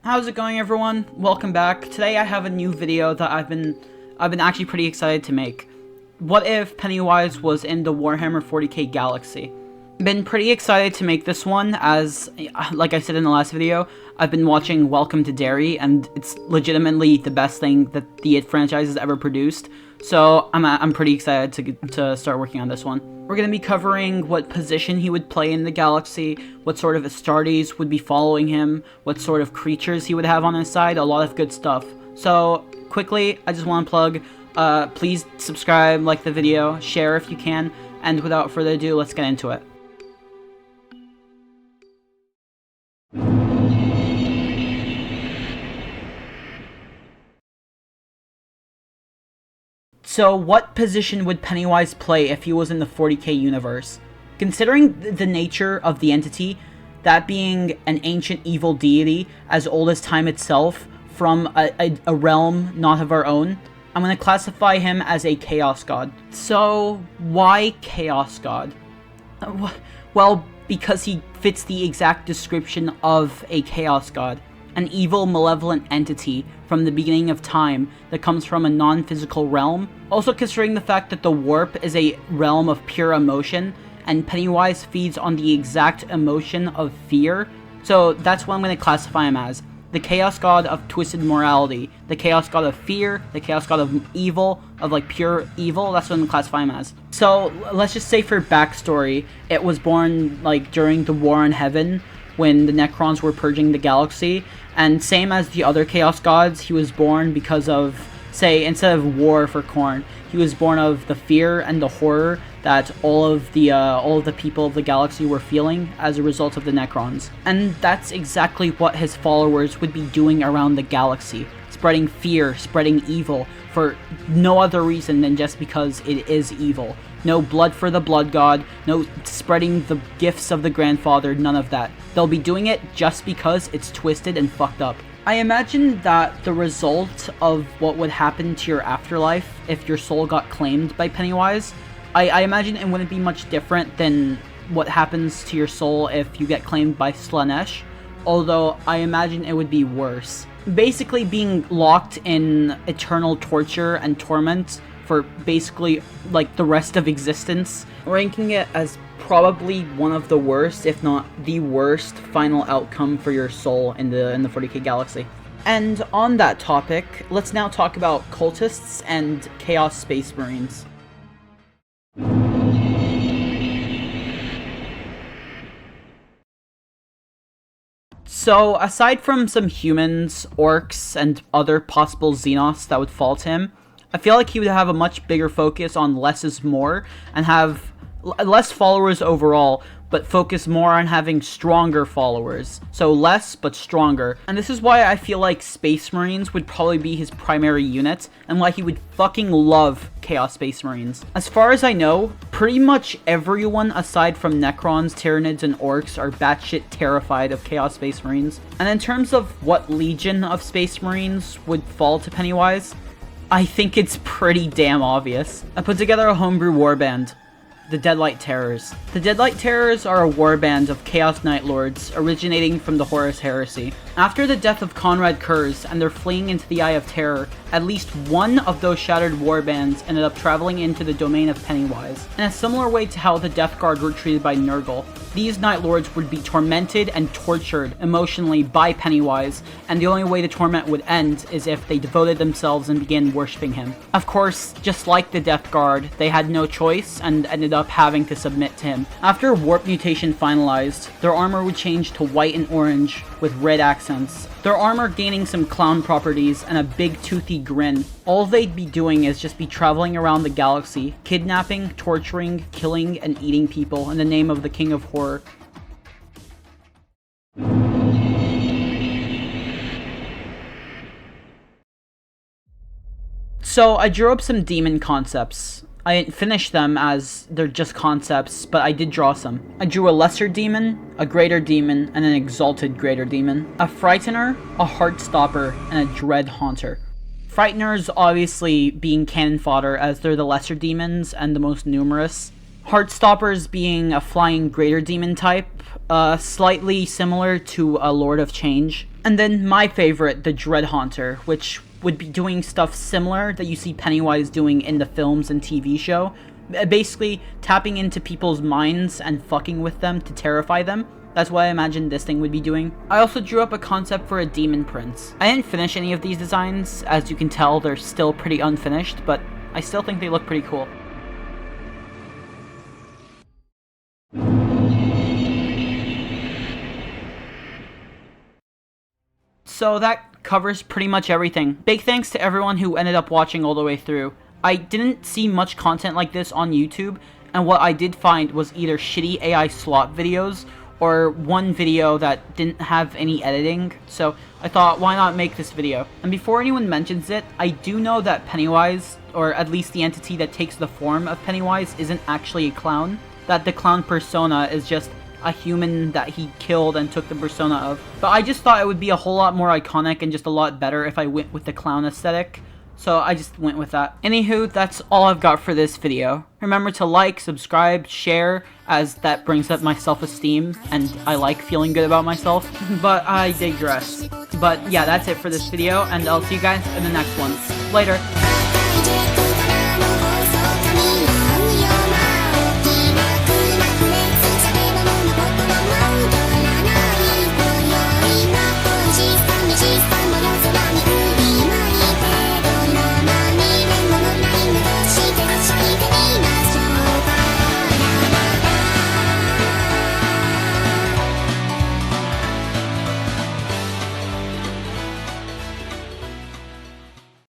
How's it going, everyone? Welcome back. Today I have a new video that I've been actually pretty excited to make. What if Pennywise was in the Warhammer 40k galaxy? Been pretty excited to make this one as, like I said in the last video, I've been watching Welcome to Derry, and it's legitimately the best thing that the It franchise has ever produced. So I'm pretty excited to start working on this one. We're going to be covering what position he would play in the galaxy, what sort of Astartes would be following him, what sort of creatures he would have on his side, a lot of good stuff. So, quickly, I just want to plug, please subscribe, like the video, share if you can, and without further ado, let's get into it. So, what position would Pennywise play if he was in the 40k universe? Considering the nature of the entity, that being an ancient evil deity as old as time itself, from a realm not of our own, I'm going to classify him as a Chaos God. So, why Chaos God? Well, because he fits the exact description of a Chaos God. An evil, malevolent entity from the beginning of time that comes from a non-physical realm. Also considering the fact that the warp is a realm of pure emotion, and Pennywise feeds on the exact emotion of fear, so that's what I'm going to classify him as. The Chaos God of twisted morality, the Chaos God of fear, the Chaos God of evil, of like pure evil, that's what I'm going to classify him as. So let's just say for backstory, it was born like during the War in Heaven, when the Necrons were purging the galaxy, and same as the other Chaos Gods, he was born because of, say, instead of war for Khorne, he was born of the fear and the horror that all of the people of the galaxy were feeling as a result of the Necrons. And that's exactly what his followers would be doing around the galaxy, spreading fear, spreading evil, for no other reason than just because it is evil. No blood for the blood god, no spreading the gifts of the grandfather, none of that. They'll be doing it just because it's twisted and fucked up. I imagine that the result of what would happen to your afterlife if your soul got claimed by Pennywise, I imagine it wouldn't be much different than what happens to your soul if you get claimed by Slaanesh, although I imagine it would be worse. Basically being locked in eternal torture and torment for basically like the rest of existence, ranking it as probably one of the worst, if not the worst, final outcome for your soul in the 40k galaxy. And on that topic, let's now talk about Cultists and Chaos Space Marines. So, aside from some humans, orcs, and other possible Xenos that would fall to him, I feel like he would have a much bigger focus on less is more, and have less followers overall, but focus more on having stronger followers. So less, but stronger. And this is why I feel like Space Marines would probably be his primary unit, and why he would fucking love Chaos Space Marines. As far as I know, pretty much everyone aside from Necrons, Tyranids, and Orcs are batshit terrified of Chaos Space Marines. And in terms of what legion of Space Marines would fall to Pennywise, I think it's pretty damn obvious. I put together a homebrew warband, the Deadlight Terrors. The Deadlight Terrors are a warband of Chaos Night Lords originating from the Horus Heresy. After the death of Conrad Kurz and their fleeing into the Eye of Terror, at least one of those shattered warbands ended up traveling into the domain of Pennywise. In a similar way to how the Death Guard were treated by Nurgle, these Night Lords would be tormented and tortured emotionally by Pennywise, and the only way the torment would end is if they devoted themselves and began worshipping him. Of course, just like the Death Guard, they had no choice and ended up having to submit to him. After warp mutation finalized, their armor would change to white and orange with red accents. Their armor gaining some clown properties and a big toothy grin. All they'd be doing is just be traveling around the galaxy, kidnapping, torturing, killing, and eating people in the name of the King of Horror. So I drew up some demon concepts. I didn't finish them as they're just concepts, but I did draw some. I drew a lesser demon, a greater demon, and an exalted greater demon. A frightener, a heartstopper, and a dread haunter. Frighteners obviously being cannon fodder as they're the lesser demons and the most numerous. Heartstoppers being a flying greater demon type, slightly similar to a Lord of Change. And then my favorite, the Dread Haunter, which would be doing stuff similar that you see Pennywise doing in the films and TV show. Basically, tapping into people's minds and fucking with them to terrify them. That's what I imagined this thing would be doing. I also drew up a concept for a Demon Prince. I didn't finish any of these designs. As you can tell, they're still pretty unfinished, but I still think they look pretty cool. So that covers pretty much everything. Big thanks to everyone who ended up watching all the way through. I didn't see much content like this on YouTube, and what I did find was either shitty AI slop videos or one video that didn't have any editing, so I thought, why not make this video? And before anyone mentions it, I do know that Pennywise, or at least the entity that takes the form of Pennywise, isn't actually a clown. That the clown persona is just a human that he killed and took the persona of. But I just thought it would be a whole lot more iconic and just a lot better if I went with the clown aesthetic. So I just went with that. Anywho, that's all I've got for this video. Remember to like, subscribe, share, as that brings up my self-esteem, and I like feeling good about myself. But I digress. But yeah, that's it for this video, and I'll see you guys in the next one. Later.